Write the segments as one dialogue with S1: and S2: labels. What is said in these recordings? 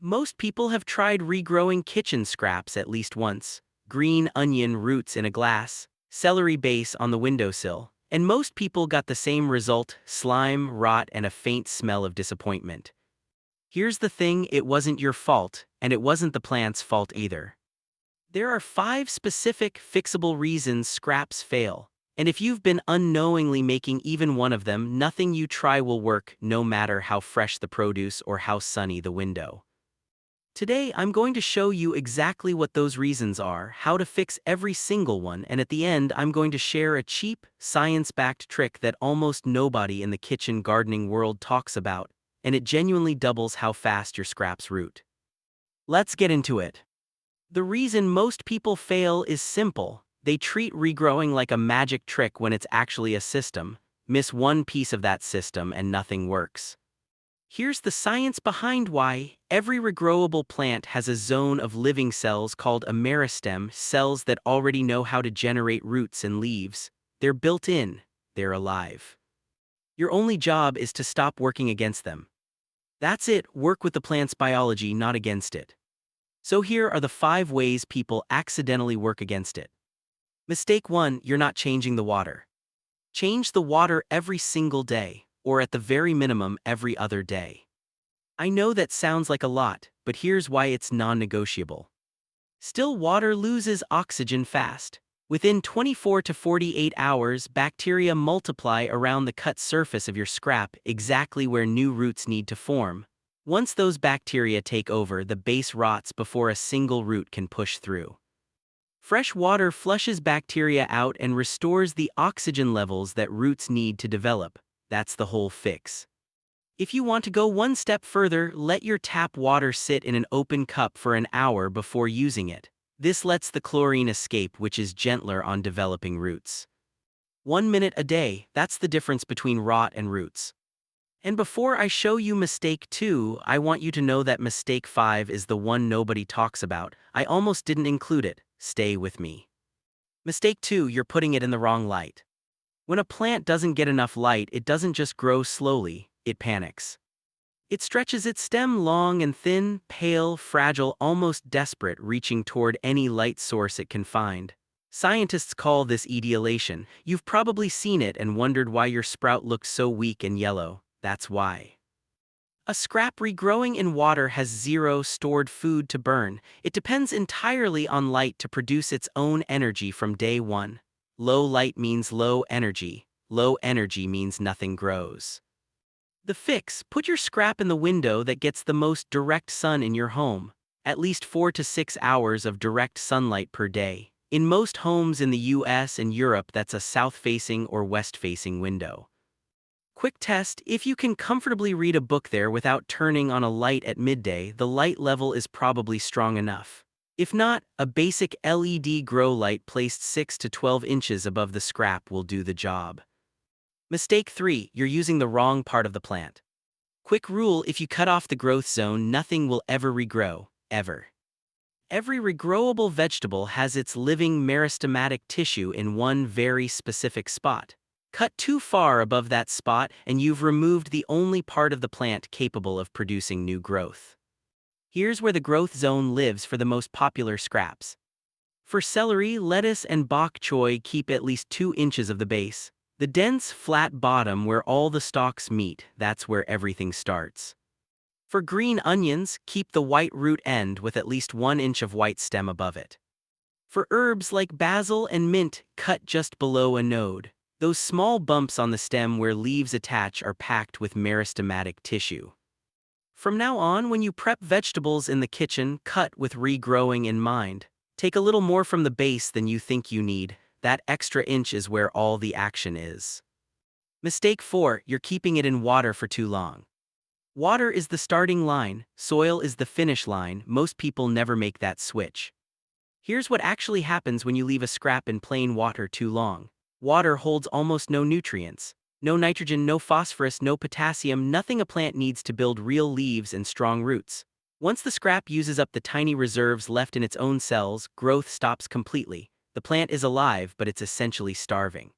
S1: Most people have tried regrowing kitchen scraps at least once. Green onion roots in a glass, celery base on the windowsill, and most people got the same result: slime, rot, and a faint smell of disappointment. Here's the thing: it wasn't your fault, and it wasn't the plant's fault either. There are 5 specific, fixable reasons scraps fail. And if you've been unknowingly making even one of them, nothing you try will work, no matter how fresh the produce or how sunny the window. Today, I'm going to show you exactly what those reasons are, how to fix every single one, and at the end, I'm going to share a cheap, science-backed trick that almost nobody in the kitchen gardening world talks about, and it genuinely doubles how fast your scraps root. Let's get into it. The reason most people fail is simple: they treat regrowing like a magic trick when it's actually a system. Miss one piece of that system and nothing works. Here's the science behind why. Every regrowable plant has a zone of living cells called a meristem, cells that already know how to generate roots and leaves. They're built in, they're alive. Your only job is to stop working against them. That's it: work with the plant's biology, not against it. So here are the 5 ways people accidentally work against it. Mistake 1: you're not changing the water. Change the water every single day, or at the very minimum every other day. I know that sounds like a lot, but here's why it's non-negotiable. Still water loses oxygen fast. Within 24 to 48 hours, bacteria multiply around the cut surface of your scrap, exactly where new roots need to form. Once those bacteria take over, the base rots before a single root can push through. Fresh water flushes bacteria out and restores the oxygen levels that roots need to develop. That's the whole fix. If you want to go one step further, let your tap water sit in an open cup for an hour before using it. This lets the chlorine escape, which is gentler on developing roots. 1 minute a day, that's the difference between rot and roots. And before I show you mistake 2, I want you to know that mistake 5 is the one nobody talks about. I almost didn't include it. Stay with me. Mistake 2: you're putting it in the wrong light. When a plant doesn't get enough light, it doesn't just grow slowly, it panics. It stretches its stem long and thin, pale, fragile, almost desperate, reaching toward any light source it can find. Scientists call this etiolation. You've probably seen it and wondered why your sprout looks so weak and yellow. That's why. A scrap regrowing in water has 0 stored food to burn. It depends entirely on light to produce its own energy from day 1. Low light means low energy. Low energy means nothing grows. The fix: put your scrap in the window that gets the most direct sun in your home. At least 4 to 6 hours of direct sunlight per day. In most homes in the US and Europe, that's a south-facing or west-facing window. Quick test: if you can comfortably read a book there without turning on a light at midday, the light level is probably strong enough. If not, a basic LED grow light placed 6 to 12 inches above the scrap will do the job. Mistake 3: you're using the wrong part of the plant. Quick rule: if you cut off the growth zone, nothing will ever regrow, ever. Every regrowable vegetable has its living meristematic tissue in one very specific spot. Cut too far above that spot, and you've removed the only part of the plant capable of producing new growth. Here's where the growth zone lives for the most popular scraps. For celery, lettuce, and bok choy, keep at least 2 inches of the base. The dense, flat bottom where all the stalks meet, that's where everything starts. For green onions, keep the white root end with at least 1 inch of white stem above it. For herbs like basil and mint, cut just below a node. Those small bumps on the stem where leaves attach are packed with meristematic tissue. From now on, when you prep vegetables in the kitchen, cut with regrowing in mind. Take a little more from the base than you think you need. That extra inch is where all the action is. Mistake 4: you're keeping it in water for too long. Water is the starting line, soil is the finish line. Most people never make that switch. Here's what actually happens when you leave a scrap in plain water too long. Water holds almost no nutrients. No nitrogen, no phosphorus, no potassium, nothing a plant needs to build real leaves and strong roots. Once the scrap uses up the tiny reserves left in its own cells, growth stops completely. The plant is alive, but it's essentially starving.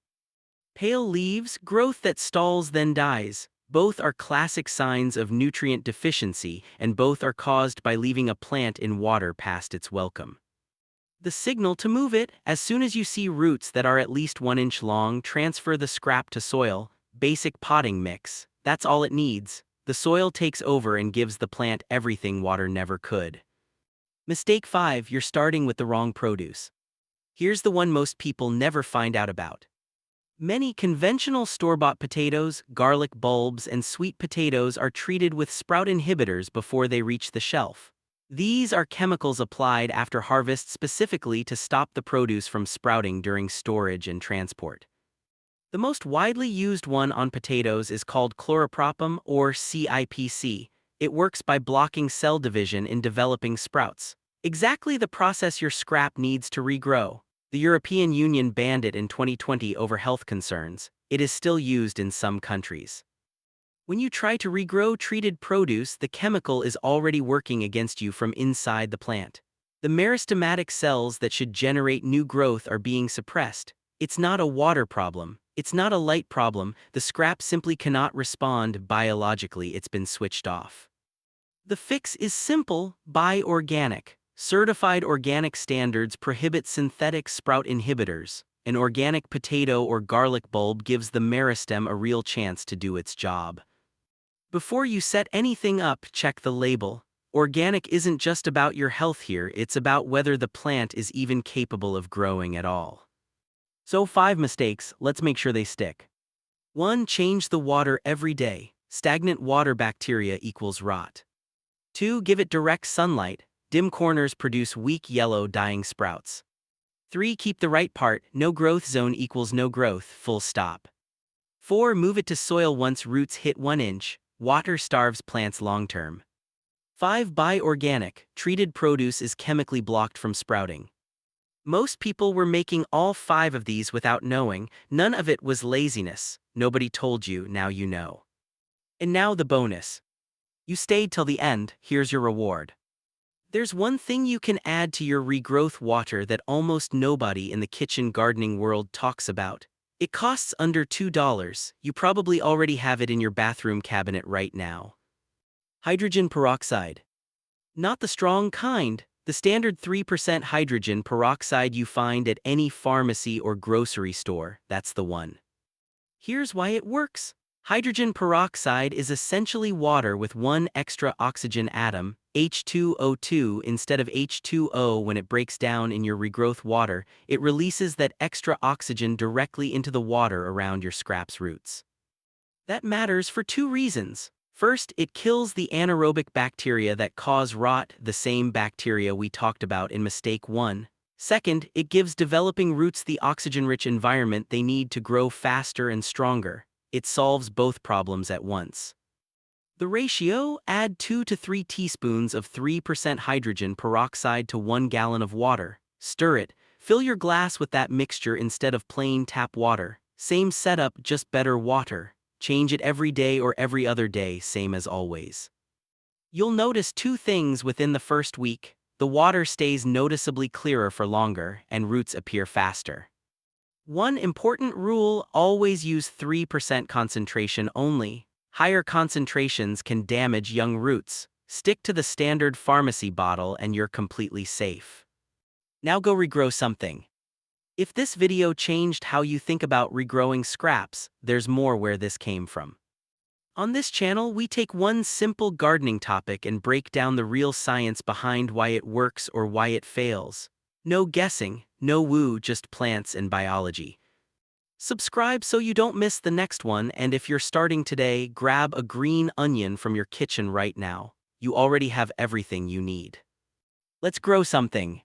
S1: Pale leaves, growth that stalls then dies. Both are classic signs of nutrient deficiency, and both are caused by leaving a plant in water past its welcome. The signal to move it: as soon as you see roots that are at least 1 inch long, transfer the scrap to soil. Basic potting mix. That's all it needs. The soil takes over and gives the plant everything water never could. Mistake 5: you're starting with the wrong produce. Here's the one most people never find out about. Many conventional store-bought potatoes, garlic bulbs, and sweet potatoes are treated with sprout inhibitors before they reach the shelf. These are chemicals applied after harvest specifically to stop the produce from sprouting during storage and transport. The most widely used one on potatoes is called chloropropam, or CIPC. It works by blocking cell division in developing sprouts. Exactly the process your scrap needs to regrow. The European Union banned it in 2020 over health concerns. It is still used in some countries. When you try to regrow treated produce, the chemical is already working against you from inside the plant. The meristematic cells that should generate new growth are being suppressed. It's not a water problem. It's not a light problem. The scrap simply cannot respond biologically. It's been switched off. The fix is simple: buy organic. Certified organic standards prohibit synthetic sprout inhibitors. An organic potato or garlic bulb gives the meristem a real chance to do its job. Before you set anything up, check the label. Organic isn't just about your health here, it's about whether the plant is even capable of growing at all. So 5 mistakes, let's make sure they stick. 1. Change the water every day. Stagnant water bacteria equals rot. 2. Give it direct sunlight. Dim corners produce weak yellow dying sprouts. 3. Keep the right part. No growth zone equals no growth, full stop. 4. Move it to soil once roots hit 1 inch. Water starves plants long term. 5. Buy organic. Treated produce is chemically blocked from sprouting. Most people were making all 5 of these without knowing. None of it was laziness. Nobody told you, now you know. And now the bonus. You stayed till the end, here's your reward. There's one thing you can add to your regrowth water that almost nobody in the kitchen gardening world talks about. It costs under $2. You probably already have it in your bathroom cabinet right now. Hydrogen peroxide. Not the strong kind, the standard 3% hydrogen peroxide you find at any pharmacy or grocery store. That's the one. Here's why it works. Hydrogen peroxide is essentially water with 1 extra oxygen atom, H2O2, instead of H2O. When it breaks down in your regrowth water, it releases that extra oxygen directly into the water around your scrap's roots. That matters for 2 reasons. First, it kills the anaerobic bacteria that cause rot, the same bacteria we talked about in mistake 1. Second, it gives developing roots the oxygen-rich environment they need to grow faster and stronger. It solves both problems at once. The ratio: add 2 to 3 teaspoons of 3% hydrogen peroxide to 1 gallon of water. Stir it. Fill your glass with that mixture instead of plain tap water. Same setup, just better water. Change it every day or every other day, same as always. You'll notice 2 things within the first week. The water stays noticeably clearer for longer, and roots appear faster. One important rule: always use 3% concentration only. Higher concentrations can damage young roots. Stick to the standard pharmacy bottle and you're completely safe. Now go regrow something. If this video changed how you think about regrowing scraps, there's more where this came from. On this channel, we take one simple gardening topic and break down the real science behind why it works or why it fails. No guessing, no woo, just plants and biology. Subscribe so you don't miss the next one, and if you're starting today, grab a green onion from your kitchen right now. You already have everything you need. Let's grow something.